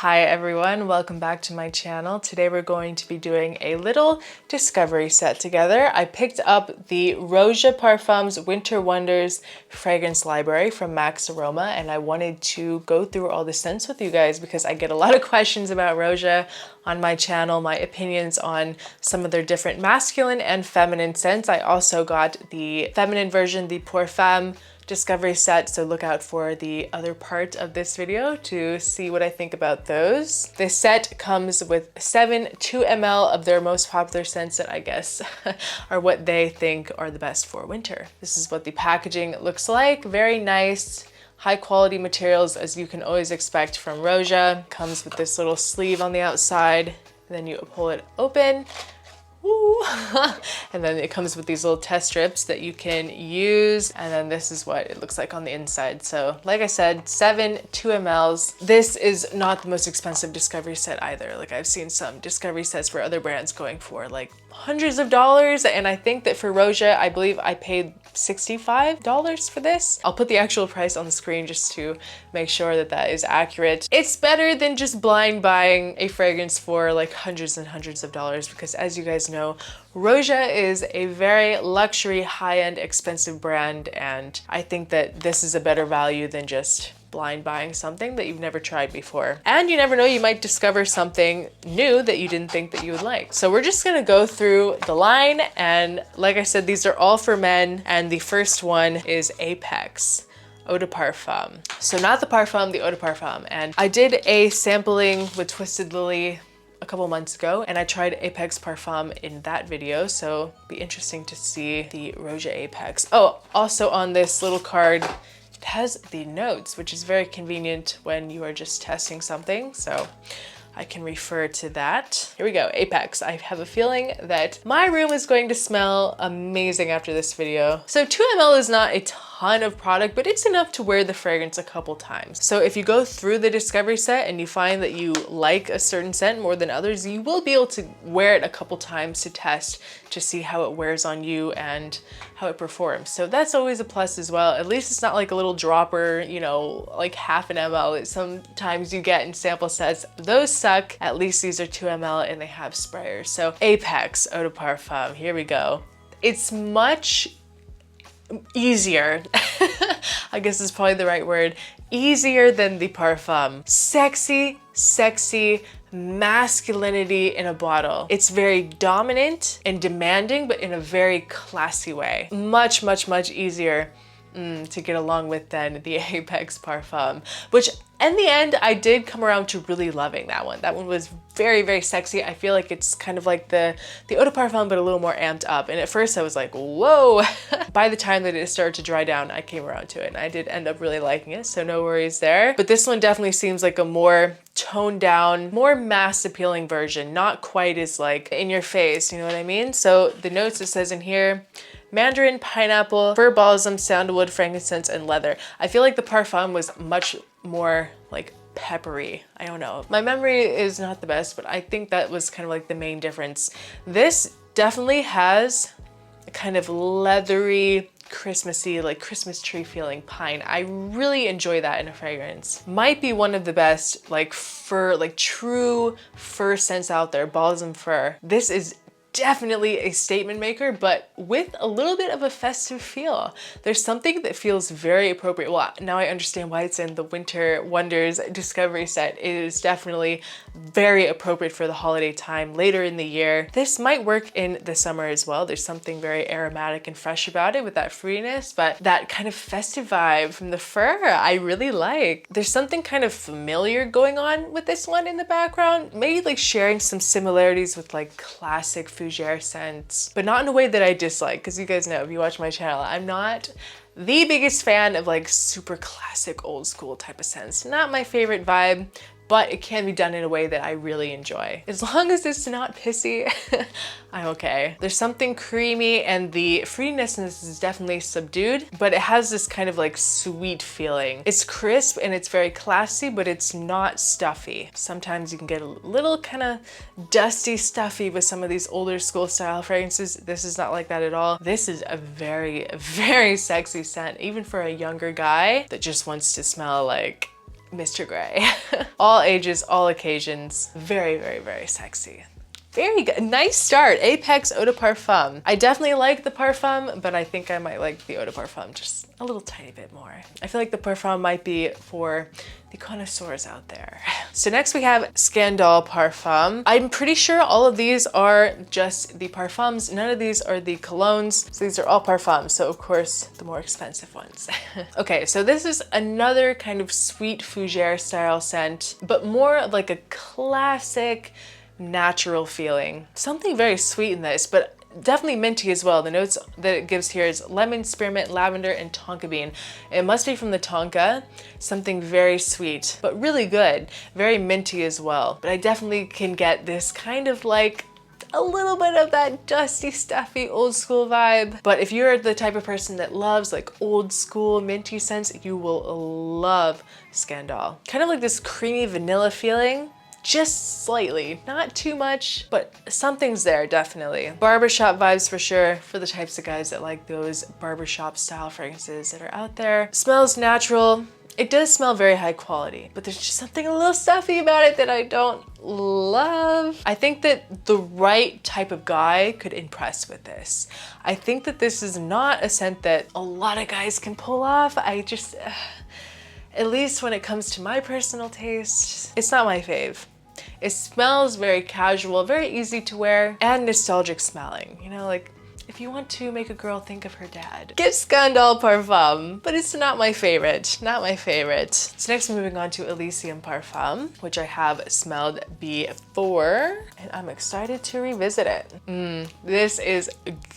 Hi everyone, welcome back to my channel. Today we're going to be doing a little discovery set together. I picked up the Roja Parfum's Winter Wonders fragrance library from Max Aroma, and I wanted to go through all the scents with you guys because I get a lot of questions about Roja on my channel, my opinions on some of their different masculine and feminine scents. I also got the feminine version, the Parfum discovery set, so look out for the other part of this video to see what I think about those. This set comes with 7 2 ml of their most popular scents that I guess are what they think are the best for winter. This is what the packaging looks like. Very nice, high quality materials as you can always expect from Roja. Comes with this little sleeve on the outside, and then you pull it open. Woo. And then it comes with these little test strips that you can use, and then this is what it looks like on the inside. So like I said, 7 2 mLs. This is not the most expensive discovery set either. Like I've seen some discovery sets for other brands going for like hundreds of dollars, and I think that for Roja, I believe I paid $65 for this. I'll put the actual price on the screen just to make sure that that is accurate. It's better than just blind buying a fragrance for like hundreds and hundreds of dollars, because as you guys know, Roja is a very luxury, high-end, expensive brand, and I think that this is a better value than just blind buying something that you've never tried before. And you never know, you might discover something new that you didn't think that you would like. So we're just gonna go through the line, and like I said, these are all for men, and the first one is Apex Eau de Parfum. So not the Parfum, the Eau de Parfum. And I did a sampling with Twisted Lily a couple months ago, and I tried Apex Parfum in that video, so it'll be interesting to see the Roja Apex. Oh, also on this little card, it has the notes, which is very convenient when you are just testing something, so I can refer to that. Here we go, Apex. I have a feeling that my room is going to smell amazing after this video. So 2 ml is not a ton of product, but it's enough to wear the fragrance a couple times. So if you go through the discovery set and you find that you like a certain scent more than others, you will be able to wear it a couple times to test to see how it wears on you and how it performs. So that's always a plus as well. At least it's not like a little dropper, you know, like half an ml that sometimes you get in sample sets. Those suck. At least these are 2 ml and they have sprayers. So Apex Eau de Parfum, here we go. It's much easier, I guess is probably the right word, easier than the Parfum. Sexy, sexy masculinity in a bottle. It's very dominant and demanding, but in a very classy way. Much, much, much easier to get along with than the Apex Parfum, which in the end, I did come around to really loving that one. That one was very, very sexy. I feel like it's kind of like the Eau de Parfum, but a little more amped up. And at first I was like, whoa. By the time that it started to dry down, I came around to it, and I did end up really liking it, so no worries there. But this one definitely seems like a more toned down, more mass appealing version, not quite as like in your face, you know what I mean? So the notes it says in here, mandarin, pineapple, fir balsam, sandalwood, frankincense, and leather. I feel like the Parfum was much more like peppery. I don't know. My memory is not the best, but I think that was kind of like the main difference. This definitely has a kind of leathery, Christmassy, like Christmas tree feeling pine. I really enjoy that in a fragrance. Might be one of the best like fir, like true fir scents out there, balsam fir. This is definitely a statement maker, but with a little bit of a festive feel. There's something that feels very appropriate. Well, now I understand why it's in the Winter Wonders discovery set. It is definitely very appropriate for the holiday time later in the year. This might work in the summer as well. There's something very aromatic and fresh about it with that fruitiness, but that kind of festive vibe from the fir, I really like. There's something kind of familiar going on with this one in the background, maybe like sharing some similarities with like classic fougere scents, but not in a way that I dislike, because you guys know if you watch my channel, I'm not the biggest fan of like super classic old school type of scents. Not my favorite vibe, but it can be done in a way that I really enjoy. As long as it's not pissy, I'm okay. There's something creamy, and the fruitiness in this is definitely subdued, but it has this kind of like sweet feeling. It's crisp and it's very classy, but it's not stuffy. Sometimes you can get a little kind of dusty, stuffy with some of these older school style fragrances. This is not like that at all. This is a very, very sexy scent, even for a younger guy that just wants to smell like Mr. Grey. All ages, all occasions. Very, very, very sexy. Very good. Nice start. Apex Eau de Parfum. I definitely like the Parfum, but I think I might like the Eau de Parfum just a little tiny bit more. I feel like the Parfum might be for the connoisseurs out there. So next we have Scandal Parfum. I'm pretty sure all of these are just the parfums. None of these are the colognes. So these are all parfums. So of course, the more expensive ones. Okay, so this is another kind of sweet fougere style scent, but more like a classic natural feeling. Something very sweet in this, but definitely minty as well. The notes that it gives here is lemon, spearmint, lavender, and tonka bean. It must be from the tonka. Something very sweet, but really good. Very minty as well. But I definitely can get this kind of like a little bit of that dusty, stuffy, old school vibe. But if you're the type of person that loves like old school minty scents, you will love Scandal. Kind of like this creamy vanilla feeling. Just slightly, not too much, but something's there definitely. Barbershop vibes for sure, for the types of guys that like those barbershop style fragrances that are out there. Smells natural. It does smell very high quality, but there's just something a little stuffy about it that I don't love. I think that the right type of guy could impress with this. I think that this is not a scent that a lot of guys can pull off. I just, at least when it comes to my personal taste, it's not my fave. It smells very casual, very easy to wear, and nostalgic smelling. You know, like if you want to make a girl think of her dad, get Scandal Parfum, but it's not my favorite, not my favorite. So next moving on to Elysium Parfum, which I have smelled before, and I'm excited to revisit it. This is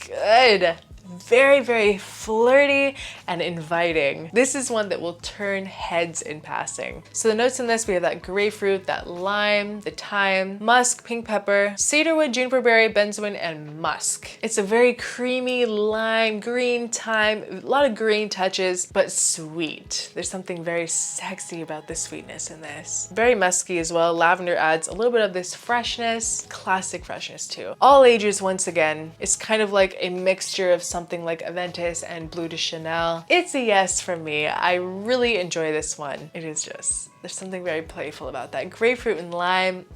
good. Very, very flirty and inviting. This is one that will turn heads in passing. So the notes in this, we have that grapefruit, that lime, the thyme, musk, pink pepper, cedarwood, juniper berry, benzoin, and musk. It's a very creamy lime, green, thyme, a lot of green touches, but sweet. There's something very sexy about the sweetness in this. Very musky as well. Lavender adds a little bit of this freshness, classic freshness too. All ages once again. It's kind of like a mixture of something like Aventus and Bleu de Chanel. It's a yes from me. I really enjoy this one. It is just, there's something very playful about that. Grapefruit and lime,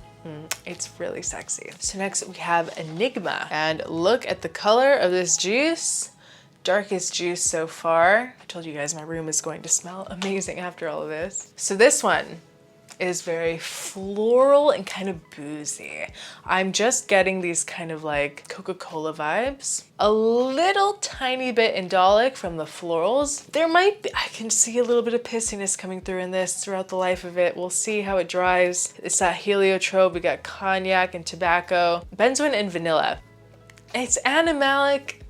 it's really sexy. So next we have Enigma, and look at the color of this juice. Darkest juice so far. I told you guys my room is going to smell amazing after all of this. So this one is very floral and kind of boozy. I'm just getting these kind of like Coca-Cola vibes. A little tiny bit indolic from the florals. There might be, I can see a little bit of pissiness coming through in this throughout the life of it. We'll see how it dries. It's that heliotrope. We got cognac and tobacco, benzoin and vanilla. It's animalic,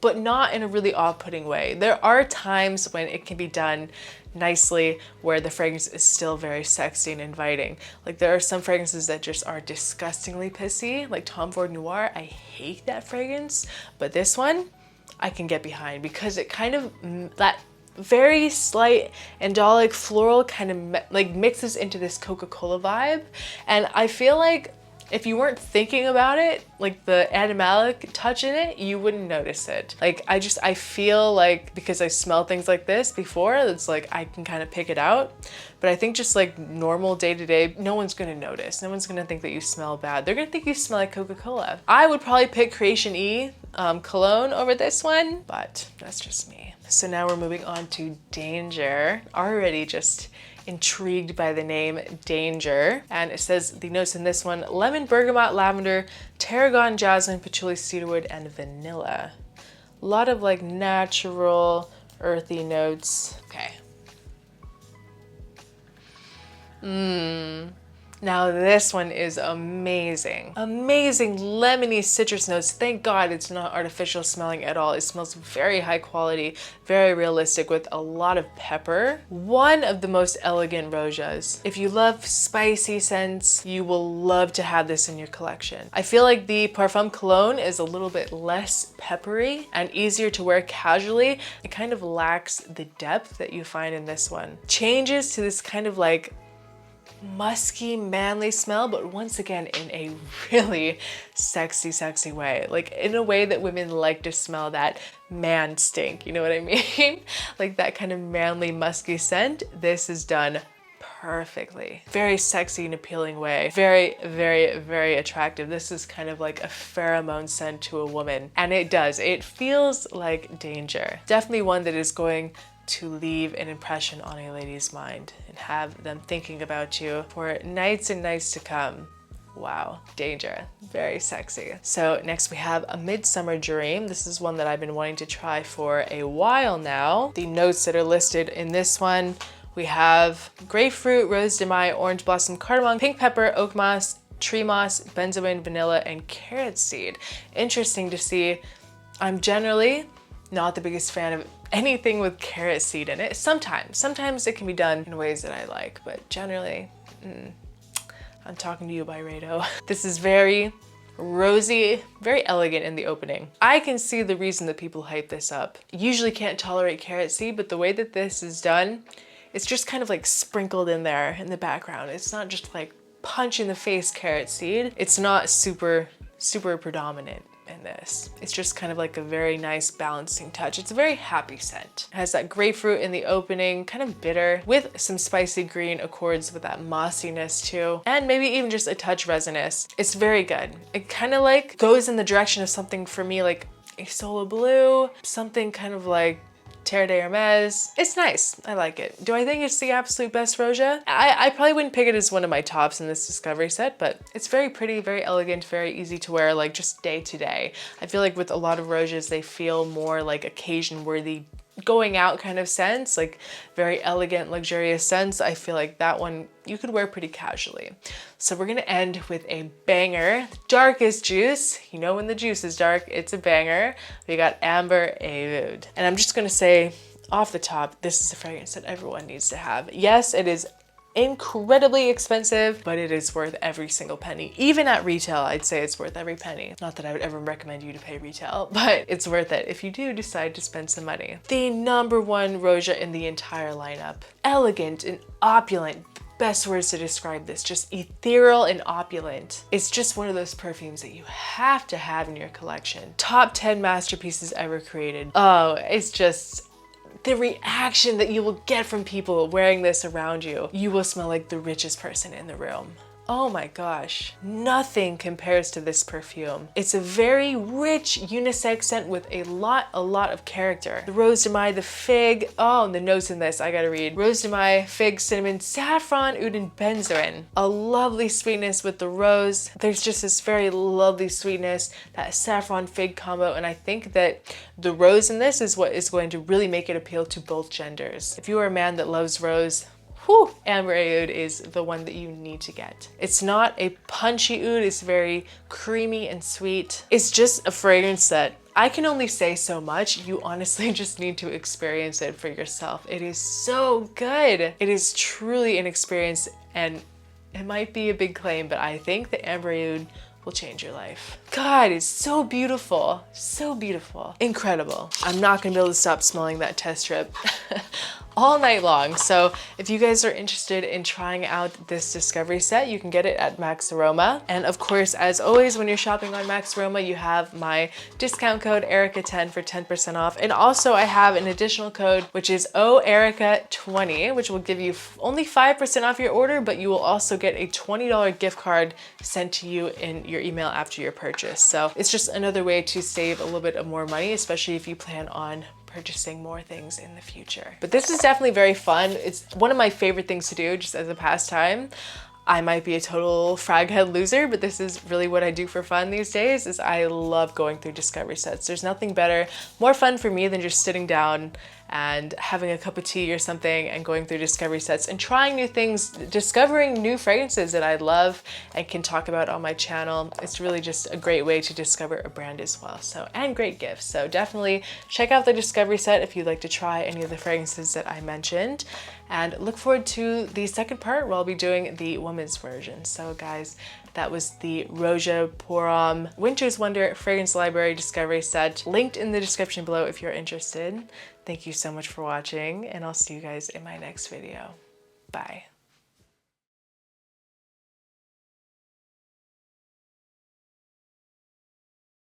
but not in a really off-putting way. There are times when it can be done nicely where the fragrance is still very sexy and inviting. Like there are some fragrances that just are disgustingly pissy, like Tom Ford Noir. I hate that fragrance, but this one I can get behind because it kind of, that very slight indolic floral kind of like mixes into this Coca-Cola vibe. And I feel like if you weren't thinking about it, like the animalic touch in it, you wouldn't notice it. Like I feel like because I smell things like this before, it's like I can kind of pick it out. But I think just like normal day to day, no one's gonna notice. No one's gonna think that you smell bad. They're gonna think you smell like Coca-Cola. I would probably pick Creation E cologne over this one, but that's just me. So now we're moving on to Danger. Already just intrigued by the name Danger. And it says the notes in this one: lemon, bergamot, lavender, tarragon, jasmine, patchouli, cedarwood, and vanilla. A lot of like natural earthy notes. Okay. Now this one is amazing. Amazing lemony citrus notes. Thank God it's not artificial smelling at all. It smells very high quality, very realistic with a lot of pepper. One of the most elegant Rojas. If you love spicy scents, you will love to have this in your collection. I feel like the Parfum Cologne is a little bit less peppery and easier to wear casually. It kind of lacks the depth that you find in this one. Changes to this kind of like musky, manly smell, but once again in a really sexy, sexy way. Like in a way that women like to smell that man stink, you know what I mean? Like that kind of manly, musky scent. This is done perfectly. Very sexy and appealing way. Very, very, very attractive. This is kind of like a pheromone scent to a woman. And it does. It feels like danger. Definitely one that is going to leave an impression on a lady's mind and have them thinking about you for nights and nights to come. Wow, danger, very sexy. So next we have a Midsummer Dream. This is one that I've been wanting to try for a while now. The notes that are listed in this one, we have grapefruit, rose de mai, orange blossom, cardamom, pink pepper, oak moss, tree moss, benzoin, vanilla, and carrot seed. Interesting to see. I'm generally not the biggest fan of anything with carrot seed in it. Sometimes it can be done in ways that I like, but generally, I'm talking to you, Byredo. This is very rosy, very elegant in the opening. I can see the reason that people hype this up. Usually can't tolerate carrot seed, but the way that this is done, it's just kind of like sprinkled in there in the background. It's not just like punch in the face carrot seed. It's not super predominant in this. It's just kind of like a very nice balancing touch. It's a very happy scent. It has that grapefruit in the opening, kind of bitter, with some spicy green accords with that mossiness too, and maybe even just a touch resinous. It's very good. It kind of like goes in the direction of something for me like a Solo Blue, something kind of like Terre de Hermes. It's nice. I like it. Do I think it's the absolute best Roja? I probably wouldn't pick it as one of my tops in this discovery set, but it's very pretty, very elegant, very easy to wear, like just day to day. I feel like with a lot of Rojas, they feel more like occasion worthy, going out kind of scents, like very elegant, luxurious scents. I feel like that one you could wear pretty casually. So we're gonna end with a banger, darkest juice. You know when the juice is dark, it's a banger. We got Amber Aoud. And I'm just gonna say off the top, this is a fragrance that everyone needs to have. Yes, it is incredibly expensive, but it is worth every single penny. Even at retail, I'd say it's worth every penny. Not that I would ever recommend you to pay retail, but it's worth it if you do decide to spend some money. The #1 Roja in the entire lineup. Elegant and opulent. Best words to describe this, just ethereal and opulent. It's just one of those perfumes that you have to have in your collection. Top 10 masterpieces ever created. Oh, it's just the reaction that you will get from people wearing this around you. You will smell like the richest person in the room. Oh my gosh, nothing compares to this perfume. It's a very rich unisex scent with a lot of character. The rose de mai, the fig, oh, and the notes in this, I gotta read. Rose de mai, fig, cinnamon, saffron, oud, and benzoin. A lovely sweetness with the rose. There's just this very lovely sweetness, that saffron fig combo, and I think that the rose in this is what is going to really make it appeal to both genders. If you are a man that loves rose, whew, Amber Aoud is the one that you need to get. It's not a punchy oud, it's very creamy and sweet. It's just a fragrance that I can only say so much. You honestly just need to experience it for yourself. It is so good. It is truly an experience, and it might be a big claim, but I think that Amber Aoud will change your life. God, it's so beautiful. So beautiful. Incredible. I'm not gonna be able to stop smelling that test strip all night long. So if you guys are interested in trying out this discovery set, you can get it at Max Aroma. And of course, as always, when you're shopping on Max Aroma, you have my discount code Erica10 for 10% off. And also I have an additional code, which is OErica20, which will give you only 5% off your order, but you will also get a $20 gift card sent to you in your email after your purchase. So it's just another way to save a little bit of more money, especially if you plan on purchasing more things in the future. But this is definitely very fun. It's one of my favorite things to do just as a pastime. I might be a total frag head loser, but this is really what I do for fun these days, is I love going through discovery sets. There's nothing better, more fun for me than just sitting down and having a cup of tea or something and going through discovery sets and trying new things, discovering new fragrances that I love and can talk about on my channel. It's really just a great way to discover a brand as well. So, and great gifts. So definitely check out the discovery set if you'd like to try any of the fragrances that I mentioned. And look forward to the second part where I'll be doing the women's version. So guys, that was the Roja Parfum Winter's Wonder Fragrance Library Discovery Set, linked in the description below if you're interested. Thank you so much for watching, and I'll see you guys in my next video. Bye.